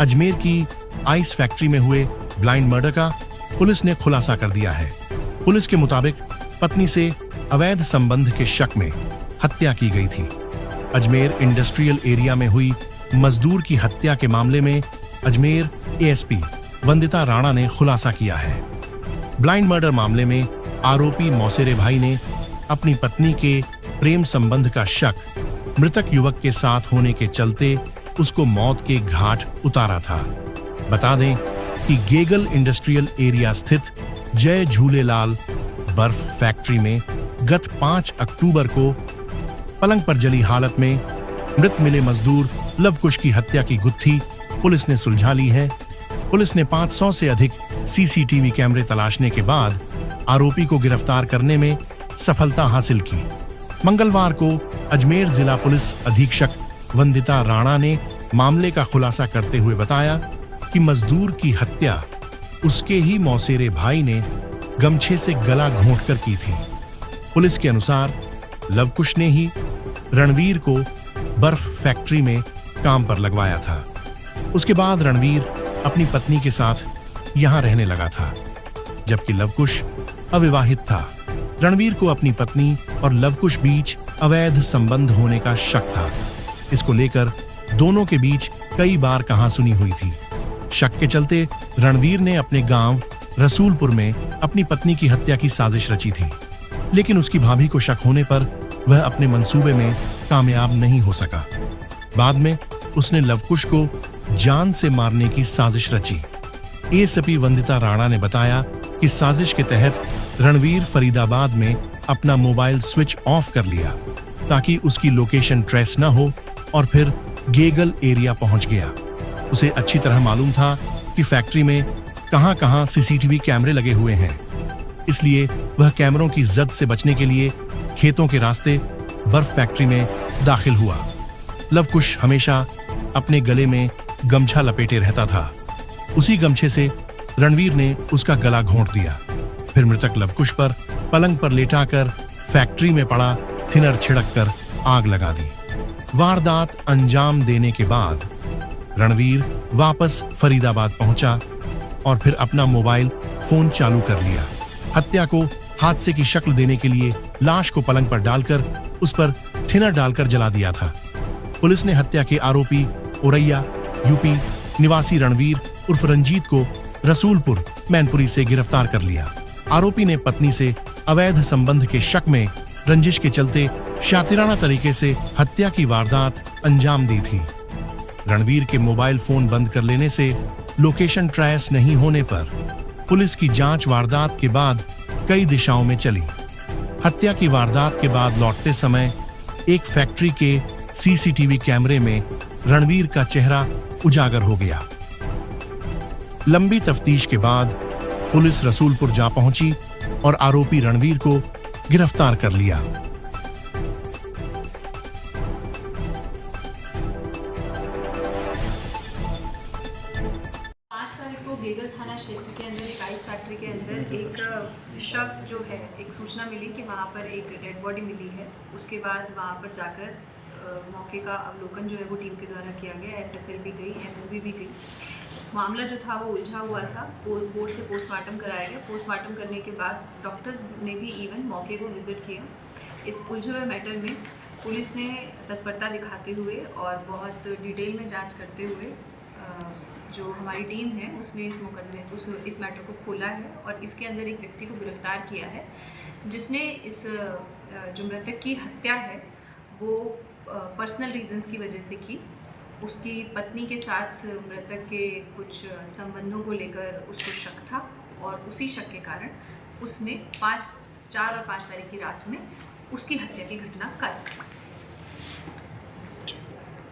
अजमेर की ice factory में हुए ब्लाइंड मर्डर का पुलिस ने खुलासा कर दिया है। पुलिस के मुताबिक पत्नी से अवैध संबंध के शक में हत्या की गई थी। अजमेर इंडस्ट्रियल एरिया में हुई मजदूर की हत्या के मामले में अजमेर एएसपी वंदिता राणा ने खुलासा किया है। ब्लाइंड मर्डर मामले में आरोपी मौसेरे भाई ने अपनी पत्नी के प्रेम संबंध का शक मृतक युवक के साथ होने के चलते उसको मौत के घाट उतारा था। बता दें कि गेगल इंडस्ट्रियल एरिया स्थित जय झूलेलाल बर्फ फैक्ट्री में गत 5 अक्टूबर को पलंग पर जली हालत में मृत मिले मजदूर लवकुश की हत्या की गुत्थी पुलिस ने सुलझा ली है। पुलिस ने 500 से अधिक सीसीटीवी कैमरे तलाशने के बाद आरोपी को गिरफ्तार करने में सफलता हासिल की। मंगलवार को अजमेर जिला पुलिस अधीक्षक वंदिता राणा ने मामले का खुलासा करते हुए बताया कि मजदूर की हत्या उसके ही मौसेरे भाई ने गमछे से गला घोंटकर की थी। पुलिस के अनुसार लवकुश ने ही रणवीर को बर्फ फैक्ट्री में काम पर लगवाया था। उसके बाद रणवीर अपनी पत्नी के साथ यहां रहने लगा था, जबकि लवकुश अविवाहित था। रणवीर को अपनी पत्नी और लवकुश बीच अवैध संबंध होने का शक था। इसको लेकर दोनों के बीच कई बार कहासुनी हुई थी। शक के चलते रणवीर ने अपने गांव रसूलपुर में अपनी पत्नी की हत्या की साजिश रची थी, लेकिन उसकी भाभी को शक होने पर वह अपने मंसूबे में कामयाब नहीं हो सका। बाद में उसने लवकुश को जान से मारने की साजिश रची। एएसपी वंदिता राणा ने बताया कि साजिश के तहत रणवीर फरीदाबाद में अपना मोबाइल स्विच ऑफ कर लिया ताकि उसकी लोकेशन ट्रेस न हो और फिर गेगल एरिया पहुंच गया। उसे अच्छी तरह मालूम था कि फैक्ट्री में कहां-कहां सीसीटीवी कैमरे लगे हुए हैं, इसलिए वह कैमरों की जद से बचने के लिए खेतों के रास्ते बर्फ फैक्ट्री में दाखिल हुआ। लवकुश हमेशा अपने गले में गमछा लपेटे रहता था। उसी गमछे से रणवीर ने उसका गला घोंट दिया। फिर मृतक लवकुश पर पलंग पर लेटाकर फैक्ट्री में पड़ा थिनर छिड़ककर आग लगा दी। वारदात अंजाम देने के बाद रणवीर वापस फरीदाबाद पहुंचा और फिर अपना मोबाइल फोन चालू कर लिया। हत्या को हादसे की शक्ल देने के लिए लाश को पलंग पर डालकर उस पर थिनर डालकर जला दिया था। पुलिस ने हत्या के आरोपी औरैया यूपी निवासी रणवीर उर्फ रंजीत को रसूलपुर मैनपुरी से गिरफ्तार कर लिया। आरोपी ने पत्नी से अवैध संबंध के शक में रंजिश के चलते शातिराना तरीके से हत्या की वारदात अंजाम दी थी। रणवीर के मोबाइल फोन बंद कर लेने से लोकेशन ट्रेस नहीं होने पर पुलिस की जांच वारदात के बाद कई दिशाओं में चली। हत्या की वारदात के बाद लौटते समय एक फैक्ट्री के सीसीटीवी कैमरे में रणवीर का चेहरा उजागर हो गया। लंबी तफ्तीश के बाद पुलिस रसूलपुर जा पहुंची और आरोपी रणवीर को गिरफ्तार कर लिया। 5 तारीख को गेगल थाना क्षेत्र के अंदर एक आइस फैक्ट्री के अंदर एक शव जो है, एक सूचना मिली कि वहाँ पर एक डेड बॉडी मिली है। उसके बाद वहाँ पर जाकर मौके का अवलोकन जो है वो टीम के द्वारा किया गया। एफएसएल भी गई, एमओबी भी गई। मामला जो था वो उलझा हुआ था। कोर्ट से पोस्टमार्टम कराया गया। पोस्टमार्टम करने के बाद डॉक्टर्स ने भी इवन मौके को विजिट किया। इस उलझे हुए मैटर में पुलिस ने तत्परता दिखाते हुए और बहुत डिटेल में जांच करते हुए जो हमारी टीम है उसने इस मैटर को खोला है और इसके अंदर एक व्यक्ति को गिरफ्तार किया है, जिसने इस जो मृतक की हत्या है वो पर्सनल रीजंस की वजह से की। उसकी पत्नी के साथ मृतक के कुछ संबंधों को लेकर उसको शक था और उसी शक के कारण उसने 4 और 5 तारीख की रात में उसकी हत्या की घटना कर दी।